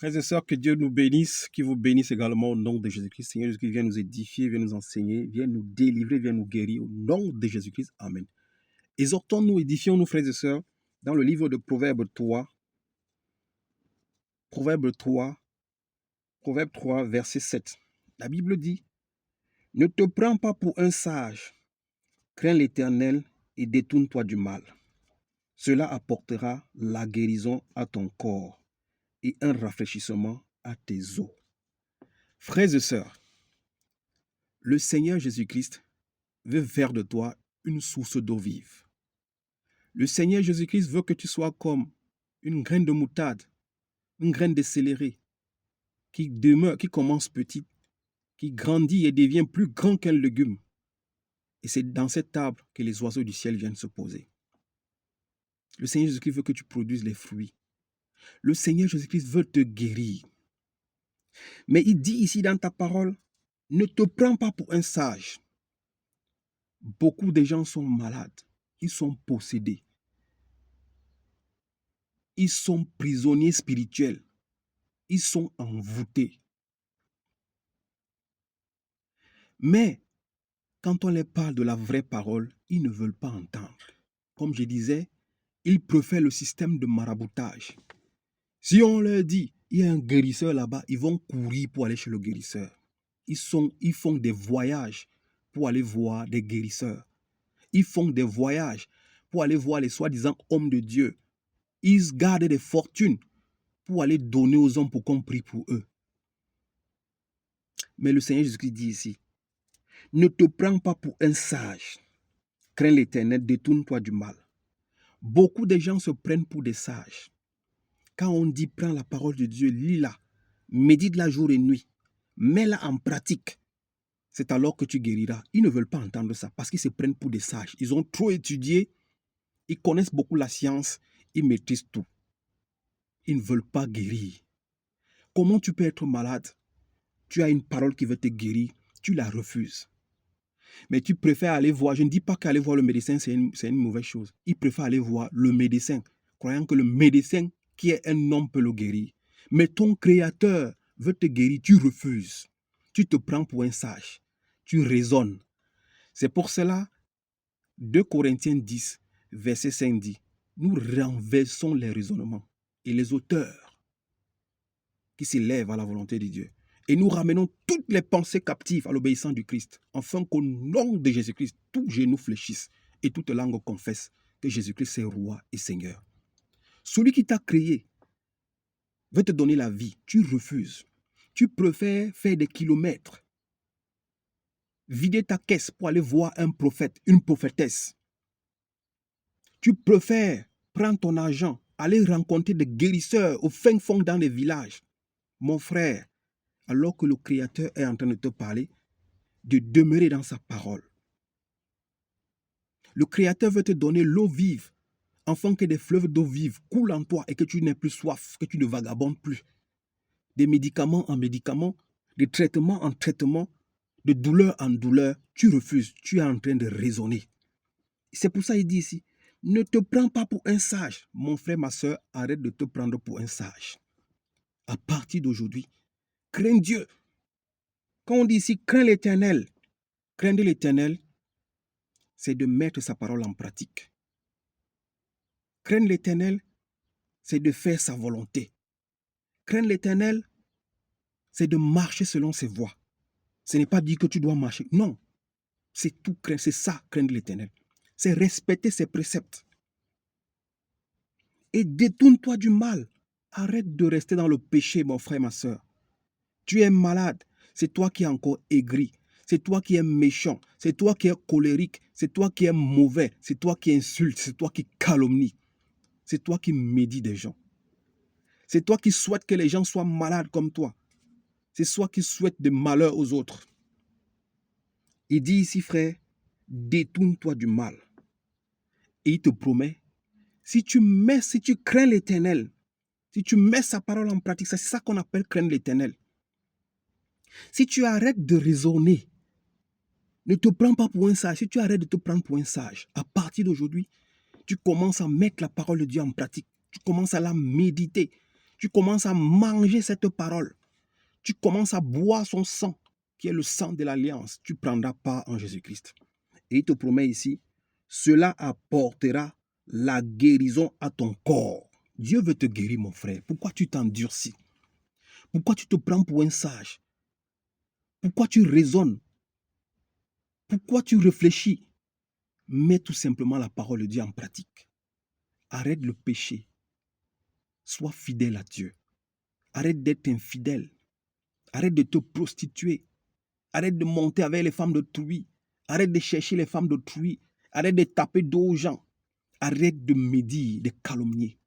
Frères et sœurs, que Dieu nous bénisse, qu'il vous bénisse également au nom de Jésus-Christ. Seigneur Jésus-Christ, viens nous édifier, viens nous enseigner, viens nous délivrer, viens nous guérir au nom de Jésus-Christ. Amen. Exhortons-nous, édifions-nous, frères et sœurs, dans le livre de Proverbes 3, Proverbe 3, verset 7. La Bible dit, « Ne te prends pas pour un sage, crains l'Éternel et détourne-toi du mal. Cela apportera la guérison à ton corps et un rafraîchissement à tes os. » Frères et sœurs, le Seigneur Jésus-Christ veut faire de toi une source d'eau vive. Le Seigneur Jésus-Christ veut que tu sois comme une graine de moutarde, une graine de céleri, qui demeure, qui commence petite, qui grandit et devient plus grand qu'un légume. Et c'est dans cet arbre que les oiseaux du ciel viennent se poser. Le Seigneur Jésus-Christ veut que tu produises les fruits. Le Seigneur Jésus-Christ veut te guérir. Mais il dit ici dans ta parole, ne te prends pas pour un sage. Beaucoup de gens sont malades, ils sont possédés. Ils sont prisonniers spirituels. Ils sont envoûtés. Mais quand on leur parle de la vraie parole, ils ne veulent pas entendre. Comme je disais, ils préfèrent le système de maraboutage. Si on leur dit, il y a un guérisseur là-bas, ils vont courir pour aller chez le guérisseur. Ils font des voyages pour aller voir des guérisseurs. Ils font des voyages pour aller voir les soi-disant hommes de Dieu. Ils gardent des fortunes pour aller donner aux hommes pour qu'on prie pour eux. Mais le Seigneur Jésus-Christ dit ici, ne te prends pas pour un sage. Crains l'Éternel, détourne-toi du mal. Beaucoup de gens se prennent pour des sages. Quand on dit, prends la parole de Dieu, lis-la, médite-la jour et nuit, mets-la en pratique. C'est alors que tu guériras. Ils ne veulent pas entendre ça parce qu'ils se prennent pour des sages. Ils ont trop étudié, ils connaissent beaucoup la science, ils maîtrisent tout. Ils ne veulent pas guérir. Comment tu peux être malade? Tu as une parole qui veut te guérir, tu la refuses. Mais tu préfères aller voir, je ne dis pas qu'aller voir le médecin, c'est une mauvaise chose. Il préfère aller voir le médecin, croyant que le médecin qui est un homme peut le guérir. Mais ton créateur veut te guérir, tu refuses. Tu te prends pour un sage. Tu raisonnes. C'est pour cela, 2 Corinthiens 10, verset 5 dit, nous renversons les raisonnements et les auteurs qui s'élèvent à la volonté de Dieu. Et nous ramenons toutes les pensées captives à l'obéissance du Christ, afin qu'au nom de Jésus-Christ, tout genou fléchisse et toute langue confesse que Jésus-Christ est roi et Seigneur. Celui qui t'a créé veut te donner la vie, tu refuses. Tu préfères faire des kilomètres, vider ta caisse pour aller voir un prophète, une prophétesse. Tu préfères prendre ton argent, aller rencontrer des guérisseurs au fin fond dans les villages. Mon frère, alors que le Créateur est en train de te parler, de demeurer dans sa parole. Le Créateur veut te donner l'eau vive, afin que des fleuves d'eau vive coulent en toi et que tu n'aies plus soif, que tu ne vagabondes plus. Des médicaments en médicaments, de traitement en traitement, de douleur en douleur, tu refuses, tu es en train de raisonner. C'est pour ça qu'il dit ici, ne te prends pas pour un sage. Mon frère, ma soeur, arrête de te prendre pour un sage. À partir d'aujourd'hui, crains Dieu. Quand on dit ici, crains l'Éternel, craindre l'Éternel, c'est de mettre sa parole en pratique. Craindre l'Éternel, c'est de faire sa volonté. Craindre l'Éternel, c'est de marcher selon ses voies. Ce n'est pas dire que tu dois marcher. Non, c'est tout craindre, c'est ça, craindre l'Éternel. C'est respecter ses préceptes. Et détourne-toi du mal. Arrête de rester dans le péché, mon frère, ma soeur. Tu es malade, c'est toi qui es encore aigri. C'est toi qui es méchant, c'est toi qui es colérique, c'est toi qui es mauvais, c'est toi qui insulte, c'est toi qui calomnie. C'est toi qui médis des gens. C'est toi qui souhaites que les gens soient malades comme toi. C'est toi qui souhaites de malheur aux autres. Il dit ici, frère, détourne-toi du mal. Et il te promet, si tu crains l'Éternel, si tu mets sa parole en pratique, c'est ça qu'on appelle craindre l'Éternel. Si tu arrêtes de raisonner, ne te prends pas pour un sage. Si tu arrêtes de te prendre pour un sage, à partir d'aujourd'hui, tu commences à mettre la parole de Dieu en pratique. Tu commences à la méditer. Tu commences à manger cette parole. Tu commences à boire son sang, qui est le sang de l'alliance. Tu prendras part en Jésus-Christ. Et il te promet ici, cela apportera la guérison à ton corps. Dieu veut te guérir, mon frère. Pourquoi tu t'endurcis? Pourquoi tu te prends pour un sage? Pourquoi tu raisonnes? Pourquoi tu réfléchis? Mets tout simplement la parole de Dieu en pratique. Arrête le péché. Sois fidèle à Dieu. Arrête d'être infidèle. Arrête de te prostituer. Arrête de monter avec les femmes d'autrui. Arrête de chercher les femmes d'autrui. Arrête de taper dos aux gens. Arrête de médire, de calomnier.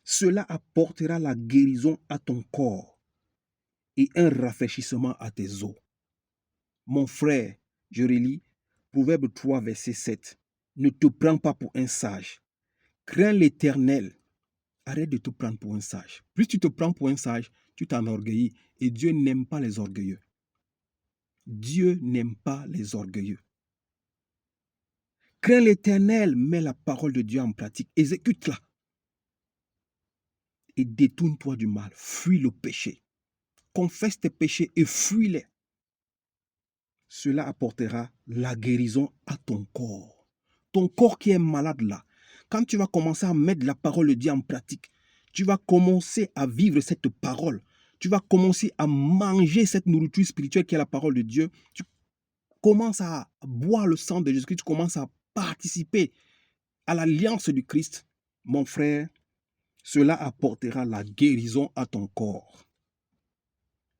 Cela apportera la guérison à ton corps et un rafraîchissement à tes os. Mon frère, je relis Proverbe 3, verset 7. Ne te prends pas pour un sage. Crains l'Éternel. Arrête de te prendre pour un sage. Plus tu te prends pour un sage, tu t'enorgueillis. Et Dieu n'aime pas les orgueilleux. Dieu n'aime pas les orgueilleux. Crains l'Éternel, mets la parole de Dieu en pratique. Exécute-la. Et détourne-toi du mal. Fuis le péché. Confesse tes péchés et fuis-les. Cela apportera la guérison à ton corps. Ton corps qui est malade là. Quand tu vas commencer à mettre la parole de Dieu en pratique, tu vas commencer à vivre cette parole. Tu vas commencer à manger cette nourriture spirituelle qui est la parole de Dieu. Tu commences à boire le sang de Jésus-Christ. Tu commences à participer à l'alliance du Christ. Mon frère, cela apportera la guérison à ton corps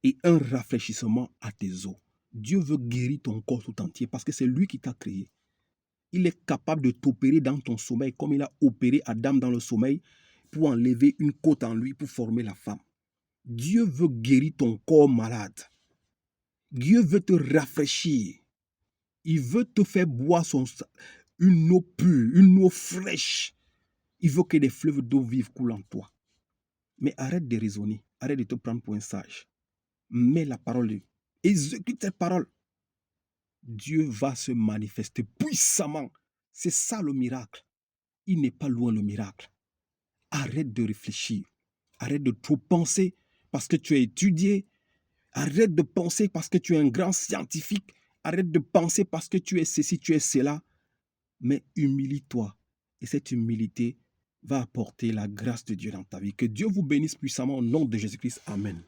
et un rafraîchissement à tes os. Dieu veut guérir ton corps tout entier parce que c'est lui qui t'a créé. Il est capable de t'opérer dans ton sommeil comme il a opéré Adam dans le sommeil pour enlever une côte en lui pour former la femme. Dieu veut guérir ton corps malade. Dieu veut te rafraîchir. Il veut te faire boire une eau pure, une eau fraîche. Il veut que des fleuves d'eau vive coulent en toi. Mais arrête de raisonner. Arrête de te prendre pour un sage. Mets la parole de Dieu. Exécute cette parole. Dieu va se manifester puissamment. C'est ça le miracle. Il n'est pas loin le miracle. Arrête de réfléchir. Arrête de trop penser parce que tu as étudié. Arrête de penser parce que tu es un grand scientifique. Arrête de penser parce que tu es ceci, tu es cela. Mais humilie-toi. Et cette humilité va apporter la grâce de Dieu dans ta vie. Que Dieu vous bénisse puissamment au nom de Jésus-Christ. Amen.